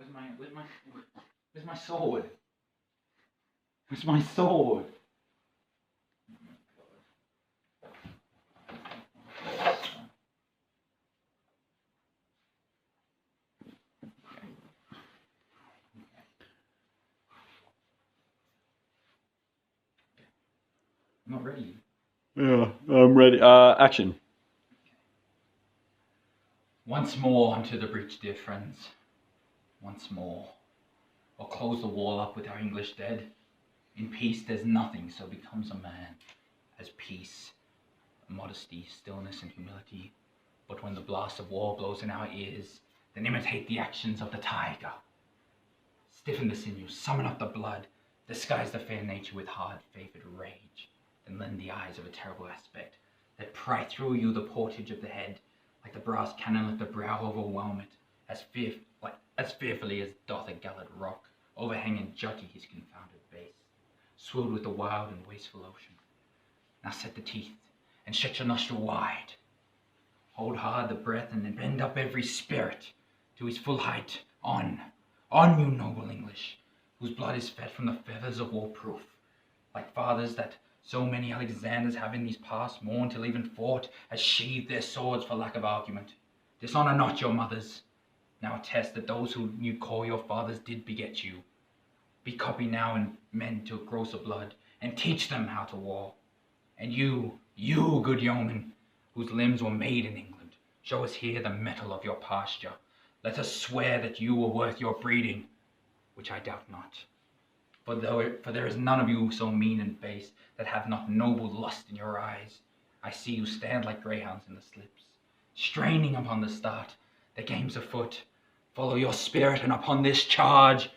Where's my sword? Where's my sword? I'm not ready. Yeah, I'm ready. Action. Once more unto the breach, dear friends. Once more. Or close the wall up with our English dead. In peace there's nothing so becomes a man as peace, modesty, stillness, and humility. But when the blast of war blows in our ears, then imitate the actions of the tiger. Stiffen the sinews, summon up the blood, disguise the fair nature with hard-favored rage, then lend the eyes of a terrible aspect, that pry through you the portage of the head, like the brass cannon let the brow overwhelm it, as fearfully as doth a gallant rock, overhanging jutty his confounded base, swilled with the wild and wasteful ocean. Now set the teeth, and stretch your nostril wide. Hold hard the breath, and bend up every spirit to his full height. On, you noble English, whose blood is fed from the feathers of war-proof, like fathers that so many Alexanders have in these past mourned till even fought, as sheathed their swords for lack of argument. Dishonor not your mothers. Now attest that those who you call your fathers did beget you. Be copy now in men to grosser blood, and teach them how to war. And you, good yeomen, whose limbs were made in England, show us here the mettle of your pasture. Let us swear that you were worth your breeding, which I doubt not. For there is none of you so mean and base that have not noble lust in your eyes. I see you stand like greyhounds in the slips, straining upon the start. The game's afoot. Follow your spirit, and upon this charge,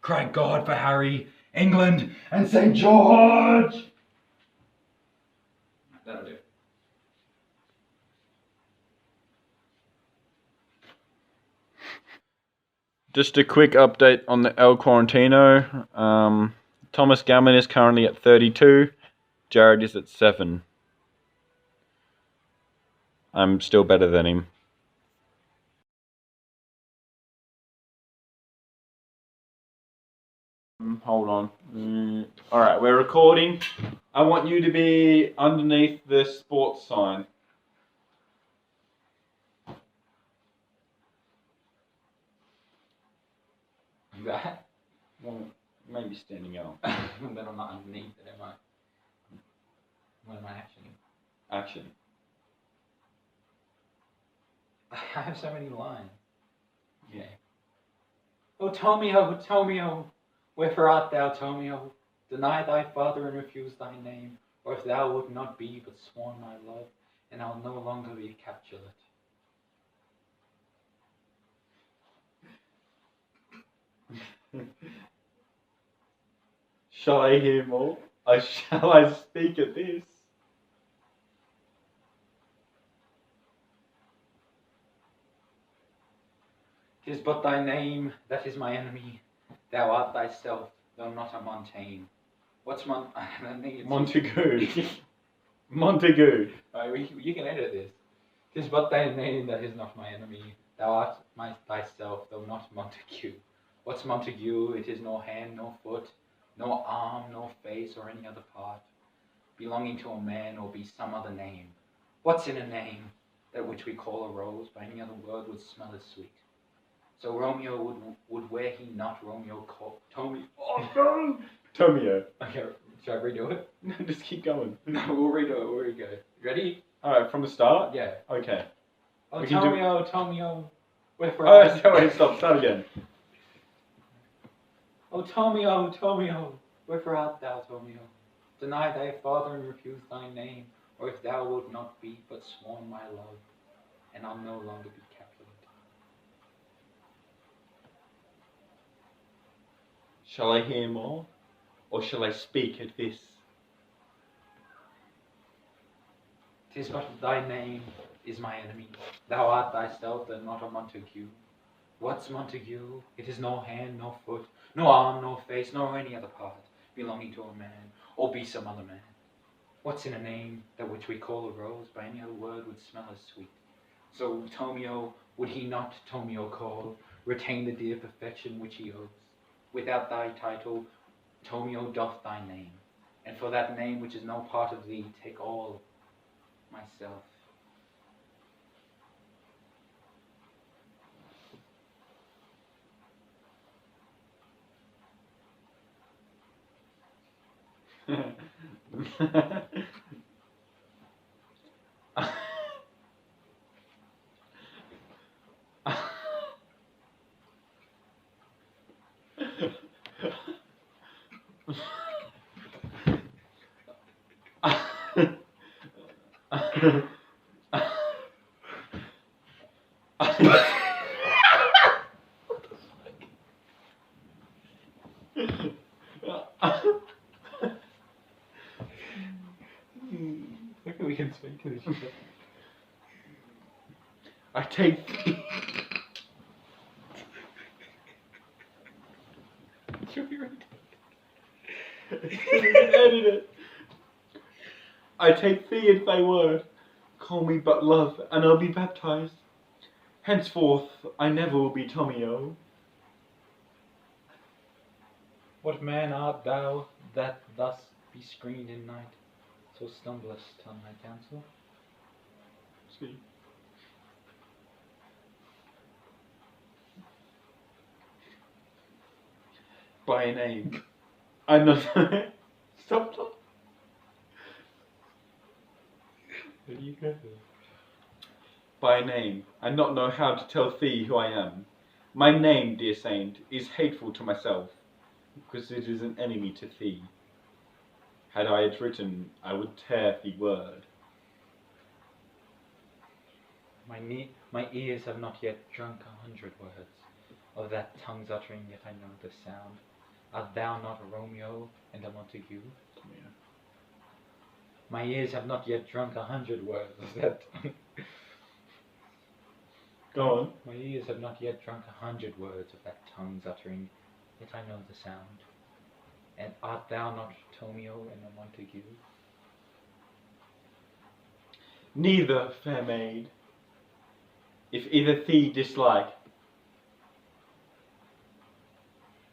cry God for Harry, England, and St. George! That'll do. Just a quick update on the El Quarantino. Thomas Gammon is currently at 32. Jarriette is at 7. I'm still better than him. Hold on. Alright, we're recording. I want you to be underneath the sports sign. That? Well, maybe standing up. Then I'm not underneath it, am I? What am I actually? Action. I have so many lines. Okay. Oh, Tomio, wherefore art thou, Tomio? Deny thy father and refuse thy name, or if thou wilt not be but sworn my love, and I'll no longer be captured. Shall I hear more? Or shall I speak at this? Tis but thy name that is my enemy. Thou art thyself, though not a Montaigne. What's Montague. Montague. Right, you can edit this. Tis but thy name that is not my enemy. Thou art thyself, though not Montague. What's Montague? It is no hand, no foot, no arm, no face, or any other part, belonging to a man, or be some other name. What's in a name? That which we call a rose, by any other word would smell as sweet. So Romeo would were he not Romeo called Tommy. Oh no! Tomio. Okay, should I redo it? No, just keep going. No, we'll redo it. We'll go. Ready? Alright, from the start? Yeah. Okay. Oh, Tomio, wherefore wait, start again. Oh, Tomio, wherefore art thou, Tomio? Deny thy father and refuse thy name, or if thou wilt not be but sworn my love, and I'll no longer be Capulet. Shall I hear more, or shall I speak at this? 'Tis but thy name is my enemy. Thou art thyself, though not a Montague. What's Montague? It is no hand, no foot, no arm, no face, nor any other part, belonging to a man, or be some other man. What's in a name, that which we call a rose, by any other word would smell as sweet? So Tomio, would he not Tomio call, retain the dear perfection which he owes. Without thy title, Tomio doth thy name, and for that name which is no part of thee, take all myself. Look, we can speak to each other. I take Should be ready. we can edit it. I take thee at thy word. Call me but love, and I'll be baptized. Henceforth I never will be Tomio. What man art thou that thus be screened in night, so stumblest on my counsel? See. By name. I'm not. Stop. Where do you go? By name, I not know how to tell thee who I am. My name, dear saint, is hateful to myself, because it is an enemy to thee. Had I it written, I would tear thee word. My ears have not yet drunk 100 words of that tongue's uttering, yet I know the sound. Art thou not a Romeo and a Montague? Yeah. My ears have not yet drunk 100 words of that. Go on. My ears have not yet drunk 100 words of that tongue's uttering, yet I know the sound. And art thou not Tomio and a Montague? Neither, fair maid. If either thee dislike,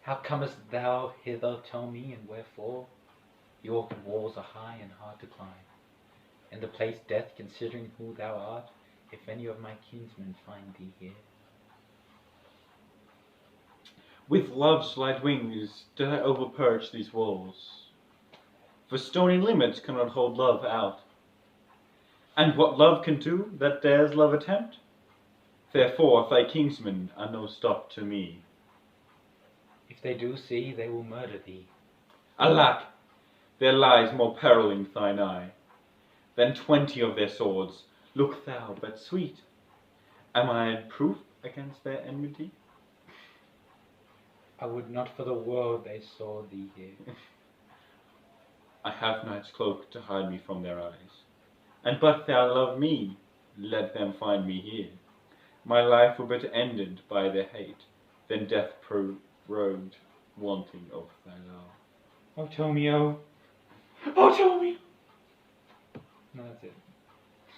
How comest thou hither, tell me, and wherefore? York walls are high and hard to climb, and the place death, considering who thou art, if any of my kinsmen find thee here. with love's light wings did I overperch these walls. For stony limits cannot hold love out. And what love can do, that dares love attempt? Therefore thy kinsmen are no stop to me. If they do see, they will murder thee. Alack, there lies more peril in thine eye than 20 of their swords. Look thou but sweet. Am I proof against their enmity? I would not for the world they saw thee here. I have night's cloak to hide me from their eyes. And but thou love me, let them find me here. My life were but ended by their hate, then death prorogued, wanting of thy love. Oh, Tomio! Oh, Tomio! No, that's it.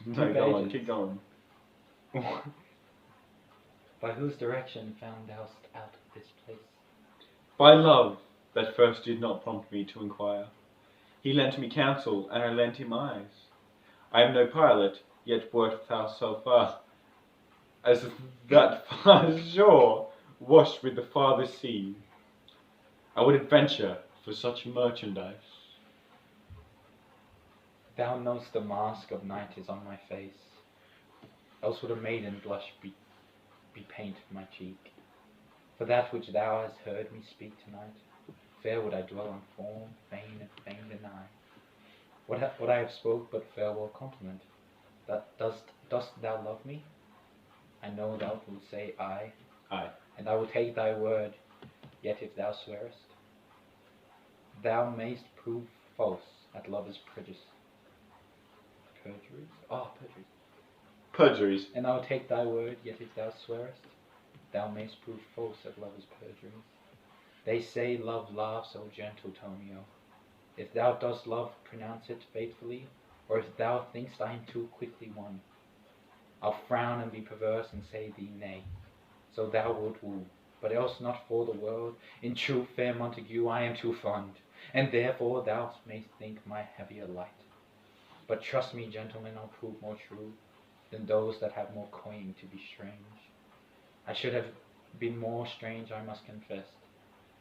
No, go on, keep going. By whose direction found thou out of this place? By love, that first did not prompt me to inquire. He lent me counsel, and I lent him eyes. I am no pilot, yet wert thou so far as that far shore, washed with the farthest sea. I would adventure for such merchandise. Thou know'st the mask of night is on my face, else would a maiden blush be paint my cheek. For that which thou hast heard me speak tonight, fair would I dwell on form, fain deny. What I have spoke but farewell compliment. Dost thou love me? I know thou wilt say aye. Aye. And I will take thy word, yet if thou swearest, thou mayst prove false at lovers' perjuries. Perjuries. Perjuries. And I will take thy word, yet if thou swearest, thou mayst prove false at lovers' perjuries. They say love laughs, O gentle Tomio. If thou dost love, pronounce it faithfully, or if thou thinkst I am too quickly won, I'll frown and be perverse and say thee nay. so thou wilt woo, but else not for the world. In truth, fair Montague, I am too fond, and therefore thou mayst think my heavier light. But trust me, gentlemen, I'll prove more true than those that have more claim to be strange. I should have been more strange, I must confess,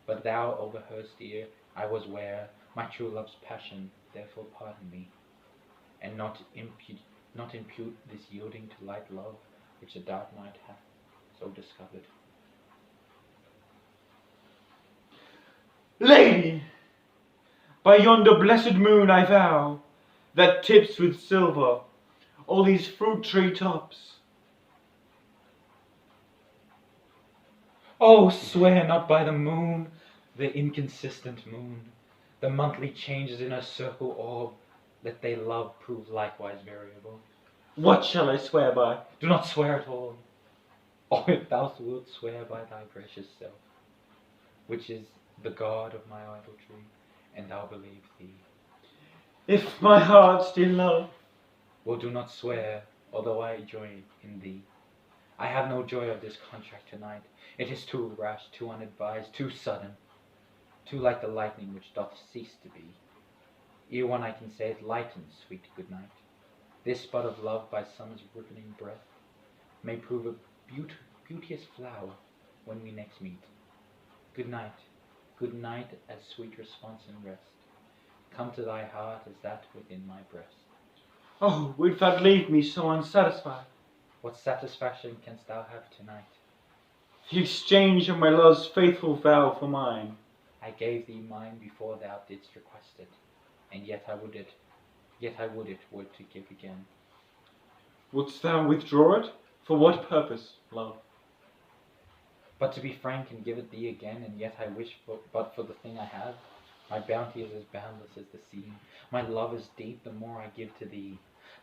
but thou overheardst ere I was ware my true love's passion, therefore pardon me, and not impute this yielding to light love, which the dark night hath so discovered. Lady, by yonder blessed moon I vow, that tips with silver all these fruit tree tops. Oh, swear not by the moon, the inconsistent moon, the monthly changes in her circle orb, let thy love prove likewise variable. What shall I swear by? Do not swear at all, or if thou wilt swear by thy precious self, which is the God of my idolatry, and thou believe thee. If my heart still love. Well, do not swear, although I joy in thee. I have no joy of this contract tonight. It is too rash, too unadvised, too sudden, too like the lightning which doth cease to be. Ere one I can say it, lighten, sweet good night. This bud of love by summer's ripening breath may prove a beauteous flower when we next meet. Good night, as sweet response and rest come to thy heart as that within my breast. Oh, wilt thou leave me so unsatisfied? What satisfaction canst thou have tonight? The exchange of my love's faithful vow for mine. I gave thee mine before thou didst request it, and yet I would it were to give again. Wouldst thou withdraw it? For what purpose, love? But to be frank and give it thee again, and yet I wish but for the thing I have. My bounty is as boundless as the sea. My love is deep, the more I give to thee.